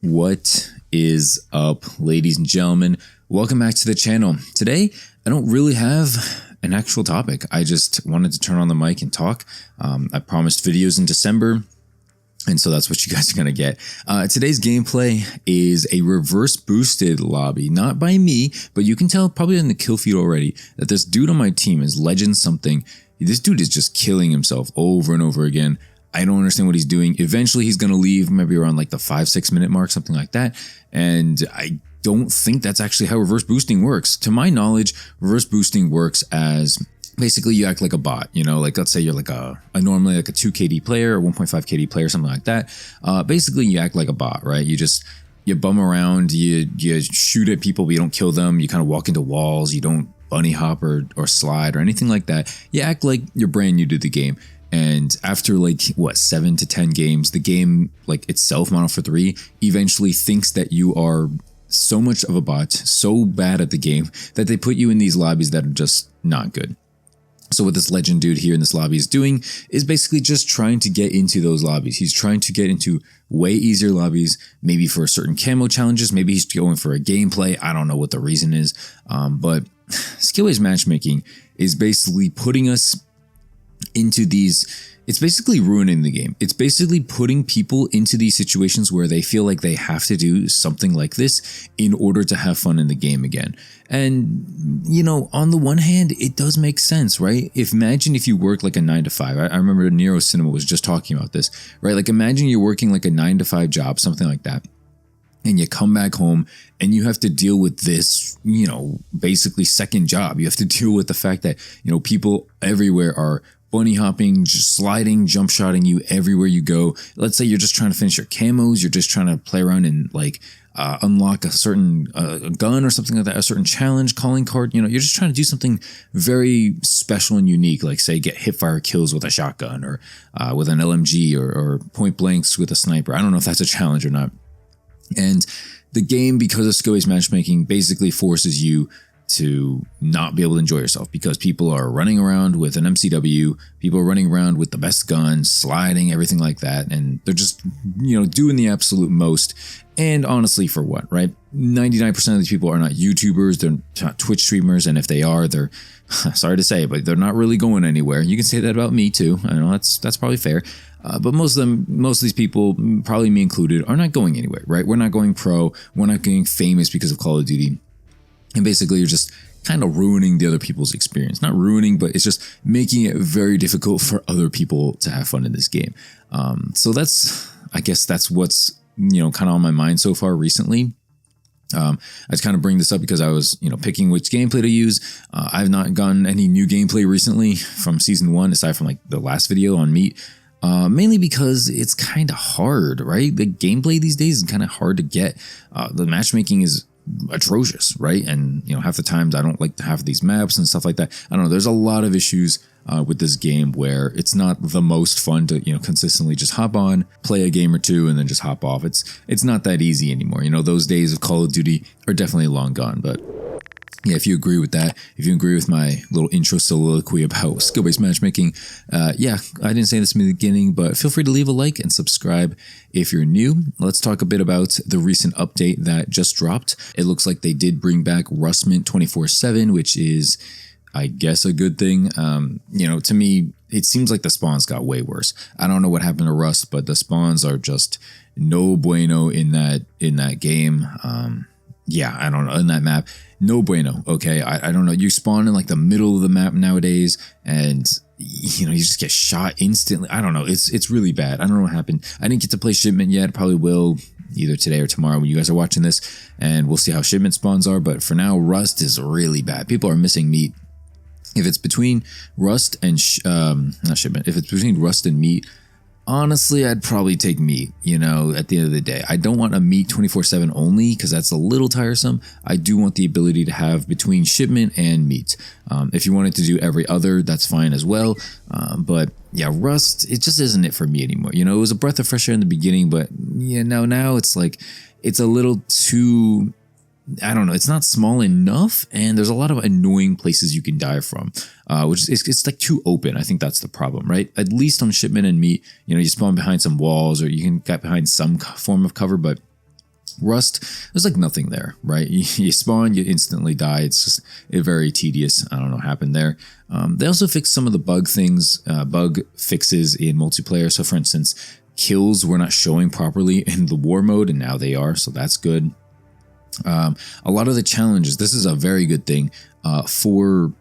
What is up, ladies and gentlemen? Welcome back to the channel. Today, I don't really have an actual topic. I just wanted to turn on the mic and talk. I promised videos in December, and so that's what you guys are going to get. Today's gameplay is a reverse boosted lobby, not by me, but you can tell probably in the kill feed already that this dude on my team is legend something. This dude is just killing himself over and over again. I don't understand what he's doing. Eventually, he's going to leave maybe around like the 5-6 minute mark, something like that. And I don't think that's actually how reverse boosting works. To my knowledge, reverse boosting works as basically you act like a bot. You know, like let's say you're like a normally like a 2 KD player or 1.5 KD player, something like that. Basically, you act like a bot, right? You bum around, you shoot at people, but you don't kill them. You kind of walk into walls. You don't bunny hop or slide or anything like that. You act like you're brand new to the game. And after like, 7 to 10 games, the game like itself, Model for 3, eventually thinks that you are so much of a bot, so bad at the game, that they put you in these lobbies that are just not good. So what this legend dude here in this lobby is doing is basically just trying to get into those lobbies. He's trying to get into way easier lobbies, maybe for certain camo challenges. Maybe he's going for a gameplay. I don't know what the reason is. But skill-based matchmaking is basically putting us into these, it's basically ruining the game. It's basically putting people into these situations where they feel like they have to do something like this in order to have fun in the game again. And, you know, on the one hand, it does make sense, right? Imagine if you work like a 9 to 5. I remember Neroscinema was just talking about this, right? Like imagine you're working like a 9 to 5 job, something like that. And you come back home and you have to deal with this, you know, basically second job. You have to deal with the fact that, you know, people everywhere are bunny hopping, just sliding, jump shotting you everywhere you go. Let's say you're just trying to finish your camos. You're just trying to play around and like unlock a certain gun or something like that, a certain challenge, calling card. You know, you're just trying to do something very special and unique, like say get hip fire kills with a shotgun or with an LMG or point blanks with a sniper. I don't know if that's a challenge or not. And the game, because of skill-based matchmaking, basically forces you to not be able to enjoy yourself because people are running around with an MCW, people are running around with the best guns, sliding, everything like that. And they're just, you know, doing the absolute most. And honestly, for what, right? 99% of these people are not YouTubers, they're not Twitch streamers. And if they are, they're, sorry to say, but they're not really going anywhere. You can say that about me too. I know that's probably fair. But most of these people, probably me included, are not going anywhere, right? We're not going pro. We're not getting famous because of Call of Duty. And basically, you're just kind of ruining the other people's experience. Not ruining, but it's just making it very difficult for other people to have fun in this game. So I guess that's what's, you know, kind of on my mind so far recently. I just kind of bring this up because I was, you know, picking which gameplay to use. I've not gotten any new gameplay recently from Season 1, aside from like the last video on Meat. Mainly because it's kind of hard, right? The gameplay these days is kind of hard to get. The matchmaking is atrocious, right? And, you know, half the times I don't like to have these maps and stuff like that. I don't know. There's a lot of issues with this game where it's not the most fun to, you know, consistently just hop on, play a game or two, and then just hop off. It's not that easy anymore. You know, those days of Call of Duty are definitely long gone, but yeah, if you agree with that, if you agree with my little intro soliloquy about skill-based matchmaking, yeah, I didn't say this in the beginning, but feel free to leave a like and subscribe if you're new. Let's talk a bit about the recent update that just dropped. It looks like they did bring back Rustmint 24/7, which is, I guess, a good thing. You know, to me, it seems like the spawns got way worse. I don't know what happened to Rust, but the spawns are just no bueno in that game. Yeah, I don't know, in that map, no bueno, okay? I don't know, you spawn in like the middle of the map nowadays, and, you know, you just get shot instantly. I don't know, it's really bad. I don't know what happened. I didn't get to play Shipment yet, probably will either today or tomorrow when you guys are watching this, and we'll see how Shipment spawns are, but for now, Rust is really bad. People are missing Meat. If it's between Rust and, not Shipment, if it's between Rust and Meat, honestly, I'd probably take Meat, you know, at the end of the day. I don't want a Meat 24/7 only because that's a little tiresome. I do want the ability to have between Shipment and Meat. If you wanted to do every other, that's fine as well. But yeah, Rust, it just isn't it for me anymore. You know, it was a breath of fresh air in the beginning, but you know, now it's like, it's a little too, I don't know, it's not small enough, and there's a lot of annoying places you can die from, which is, it's like too open. I think that's the problem, right? At least on Shipment and Meat, you know, you spawn behind some walls or you can get behind some form of cover, but Rust, there's like nothing there, right? You spawn, you instantly die. It's just very tedious. I don't know what happened there. They also fixed some of the bug fixes in multiplayer. So for instance, kills were not showing properly in the war mode, and now they are, so that's good. A lot of the challenges, this is a very good thing for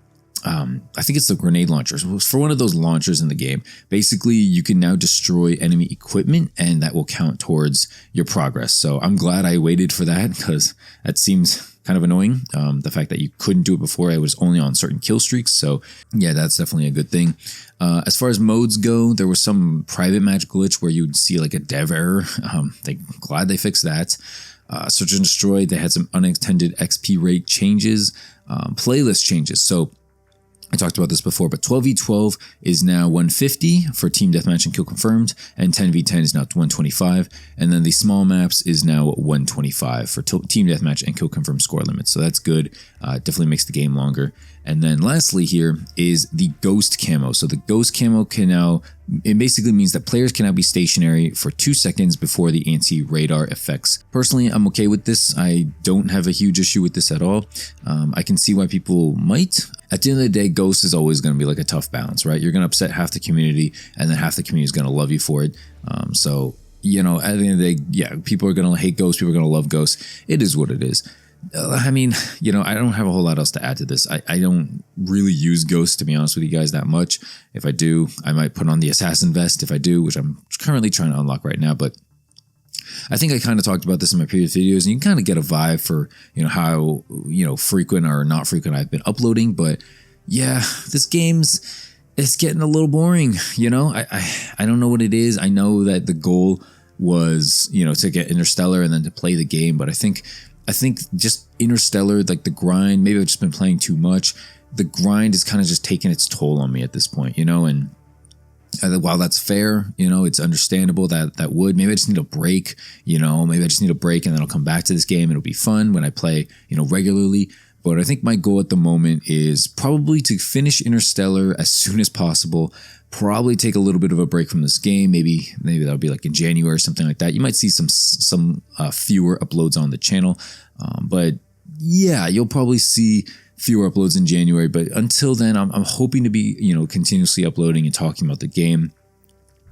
I think it's the grenade launchers. For one of those launchers in the game, basically you can now destroy enemy equipment and that will count towards your progress. So I'm glad I waited for that, because that seems kind of annoying. The fact that you couldn't do it before, it was only on certain kill streaks. So yeah, that's definitely a good thing. As far as modes go, there was some private match glitch where you'd see like a dev error. Glad they fixed that. Search and Destroy, they had some unintended XP rate changes, playlist changes. So I talked about this before, but 12v12 is now 150 for team deathmatch and kill confirmed, and 10v10 is now 125, and then the small maps is now 125 for team deathmatch and kill confirmed score limits. So that's good. Definitely makes the game longer. And then lastly here is the ghost camo. So the ghost camo can now, it basically means that players can now be stationary for 2 seconds before the anti-radar effects. Personally, I'm okay with this. I don't have a huge issue with this at all. I can see why people might. At the end of the day, ghost is always going to be like a tough balance, right? You're going to upset half the community, and then half the community is going to love you for it. So, you know, at the end of the day, yeah, people are going to hate ghosts, people are going to love ghosts. It is what it is. I mean, you know, I don't have a whole lot else to add to this. I don't really use ghosts, to be honest with you guys, that much. If I do, I might put on the assassin vest if I do, which I'm currently trying to unlock right now. But I think I kind of talked about this in my previous videos, and you can kind of get a vibe for, you know, how, you know, frequent or not frequent I've been uploading. But yeah, this it's getting a little boring, you know. I don't know what it is. I know that the goal was, you know, to get Interstellar and then to play the game, but I think just Interstellar, like the grind, maybe I've just been playing too much. The grind is kind of just taking its toll on me at this point, you know, and while that's fair, you know, it's understandable that would, maybe I just need a break, you know, maybe I just need a break and then I'll come back to this game. It'll be fun when I play, you know, regularly. But I think my goal at the moment is probably to finish Interstellar as soon as possible. Probably take a little bit of a break from this game. Maybe that'll be like in January or something like that. You might see some fewer uploads on the channel. But yeah, you'll probably see fewer uploads in January. But until then, I'm hoping to be, you know, continuously uploading and talking about the game,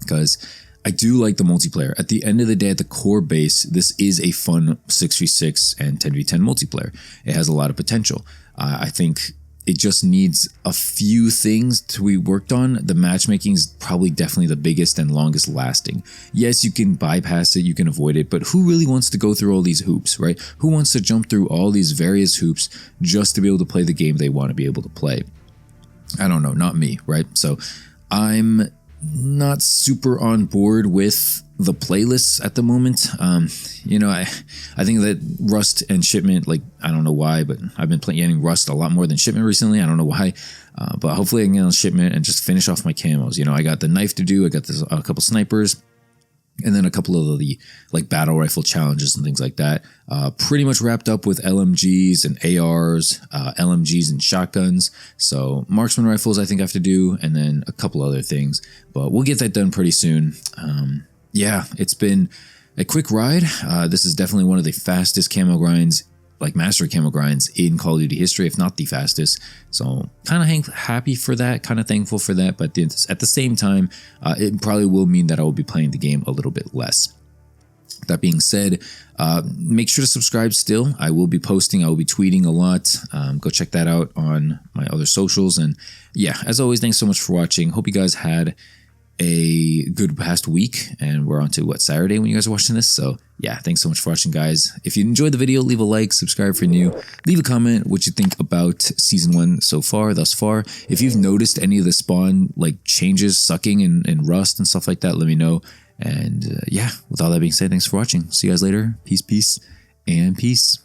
because I do like the multiplayer. At the end of the day, at the core base, this is a fun 6v6 and 10v10 multiplayer. It has a lot of potential. I think it just needs a few things to be worked on. The matchmaking is probably definitely the biggest and longest lasting. Yes, you can bypass it, you can avoid it, but who really wants to go through all these hoops, right? Who wants to jump through all these various hoops just to be able to play the game they want to be able to play? I don't know, not me, right? So I'm not super on board with the playlists at the moment. You know, I think that Rust and Shipment, like, I don't know why, but I've been playing Rust a lot more than Shipment recently. I don't know why, but hopefully I can get on Shipment and just finish off my camos. You know, I got the knife to do, I got a couple snipers, and then a couple of the like battle rifle challenges and things like that. Pretty much wrapped up with LMGs and ARs, LMGs and shotguns. So marksman rifles I think I have to do, and then a couple other things. But we'll get that done pretty soon. Yeah, it's been a quick ride. This is definitely one of the fastest camo grinds, like mastery camo grinds in Call of Duty history, if not the fastest. So kind of happy for that, kind of thankful for that. But at the same time, it probably will mean that I will be playing the game a little bit less. That being said, make sure to subscribe still. I will be posting, I will be tweeting a lot. Go check that out on my other socials. And yeah, as always, thanks so much for watching. Hope you guys had a good past week, and we're on to what, Saturday when you guys are watching this. So yeah, thanks so much for watching, guys. If you enjoyed the video, leave a like, subscribe if you're new, leave a comment what you think about season 1 thus far. If you've noticed any of the spawn like changes, sucking and Rust and stuff like that, let me know. And yeah, with all that being said, thanks for watching. See you guys later. Peace, and peace.